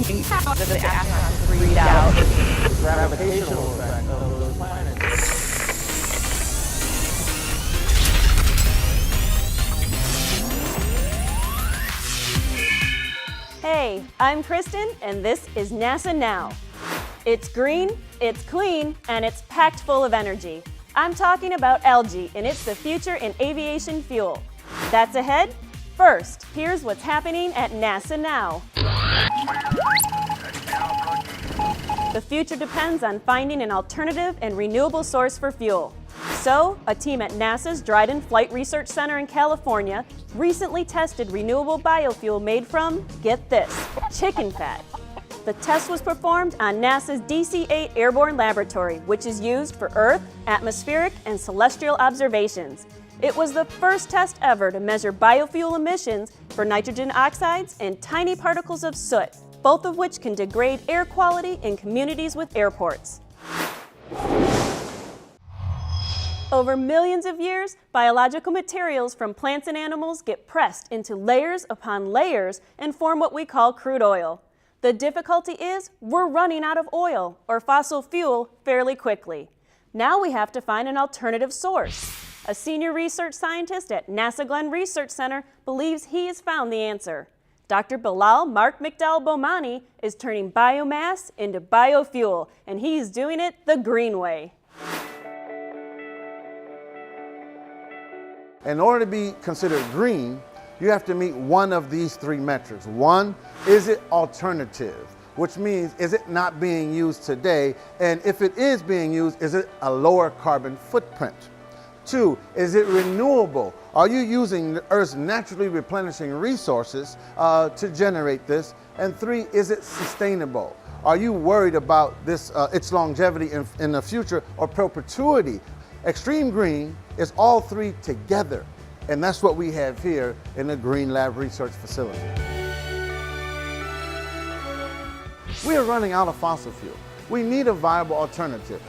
that the astronauts read out. Gravitational effect of those planets. Hey, I'm Kristen, and this is NASA Now. It's green, it's clean, and it's packed full of energy. I'm talking about algae, and it's the future in aviation fuel. That's ahead. First, here's what's happening at NASA Now. The future depends on finding an alternative and renewable source for fuel. So, a team at NASA's Dryden Flight Research Center in California recently tested renewable biofuel made from, get this, chicken fat. The test was performed on NASA's DC-8 Airborne Laboratory, which is used for Earth, atmospheric, and celestial observations. It was the first test ever to measure biofuel emissions for nitrogen oxides and tiny particles of soot, both of which can degrade air quality in communities with airports. Over millions of years, biological materials from plants and animals get pressed into layers upon layers and form what we call crude oil. The difficulty is we're running out of oil or fossil fuel fairly quickly. Now we have to find an alternative source. A senior research scientist at NASA Glenn Research Center believes he has found the answer. Dr. Bilal Mark McDowell Bomani is turning biomass into biofuel, and he's doing it the green way. In order to be considered green, you have to meet one of these three metrics. One, is it alternative? Which means, is it not being used today? And if it is being used, is it a lower carbon footprint? Two, is it renewable? Are you using the Earth's naturally replenishing resources to generate this? And three, is it sustainable? Are you worried about this, its longevity in the future or perpetuity? Extreme green is all three together. And that's what we have here in the Green Lab Research Facility. We are running out of fossil fuel. We need a viable alternative.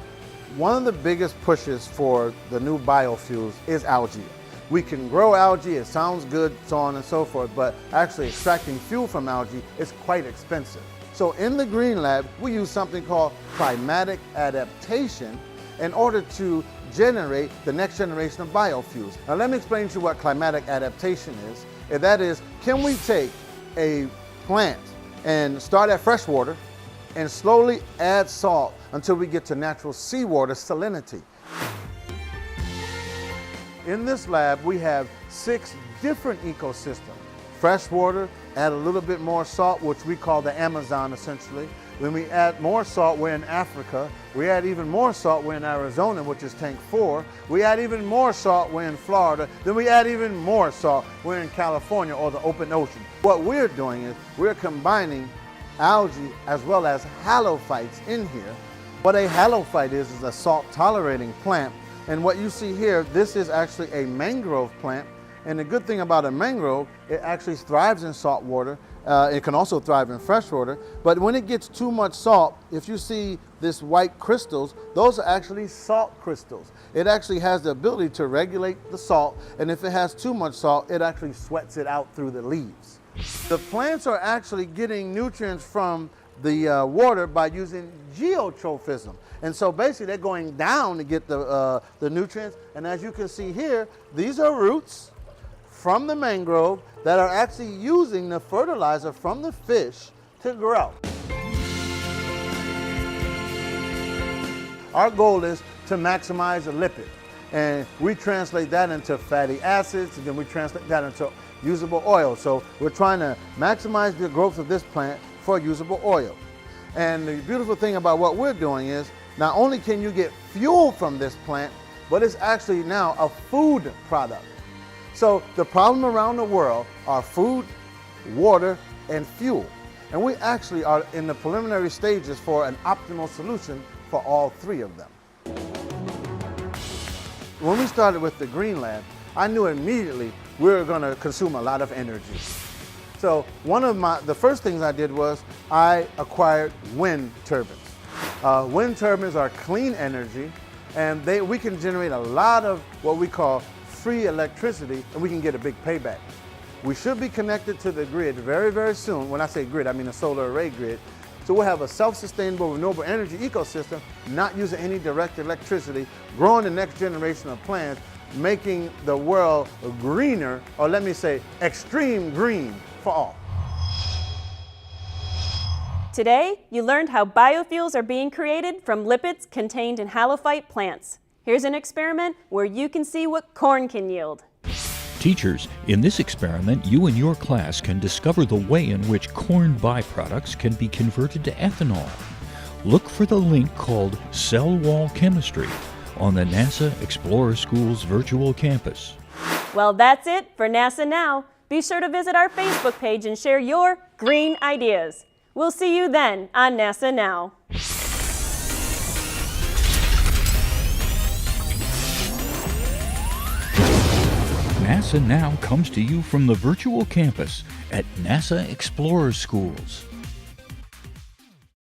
One of the biggest pushes for the new biofuels is algae. We can grow algae, it sounds good, so on and so forth, but actually extracting fuel from algae is quite expensive. So in the Green Lab, we use something called climatic adaptation in order to generate the next generation of biofuels. Now let me explain to you what climatic adaptation is. And that is, can we take a plant and start at fresh water and slowly add salt until we get to natural seawater salinity? In this lab, we have 6 different ecosystems. Fresh water, add a little bit more salt, which we call the Amazon essentially. When we add more salt, we're in Africa. We add even more salt, we're in Arizona, which is tank 4. We add even more salt, we're in Florida. Then we add even more salt, we're in California or the open ocean. What we're doing is we're combining algae as well as halophytes in here. What a halophyte is a salt-tolerating plant. And what you see here, this is actually a mangrove plant. And the good thing about a mangrove, it actually thrives in salt water. It can also thrive in fresh water. But when it gets too much salt, if you see this white crystals, those are actually salt crystals. It actually has the ability to regulate the salt. And if it has too much salt, it actually sweats it out through the leaves. The plants are actually getting nutrients from the water by using geotrophism. And so basically they're going down to get the nutrients. And as you can see here, these are roots from the mangrove that are actually using the fertilizer from the fish to grow. Our goal is to maximize the lipid. And we translate that into fatty acids, and then we translate that into usable oil. So we're trying to maximize the growth of this plant for usable oil. And the beautiful thing about what we're doing is, not only can you get fuel from this plant, but it's actually now a food product. So the problem around the world are food, water, and fuel. And we actually are in the preliminary stages for an optimal solution for all three of them. When we started with the Green Lab, I knew immediately we were going to consume a lot of energy. So the first things I did was I acquired wind turbines. Wind turbines are clean energy, and we can generate a lot of what we call free electricity, and we can get a big payback. We should be connected to the grid very, very soon. When I say grid, I mean a solar array grid. So we'll have a self-sustainable renewable energy ecosystem, not using any direct electricity, growing the next generation of plants, making the world greener, or let me say extreme green for all. Today, you learned how biofuels are being created from lipids contained in halophyte plants. Here's an experiment where you can see what corn can yield. Teachers, in this experiment, you and your class can discover the way in which corn byproducts can be converted to ethanol. Look for the link called Cell Wall Chemistry on the NASA Explorer School's virtual campus. Well, that's it for NASA Now. Be sure to visit our Facebook page and share your green ideas. We'll see you then on NASA Now. NASA Now comes to you from the virtual campus at NASA Explorer Schools.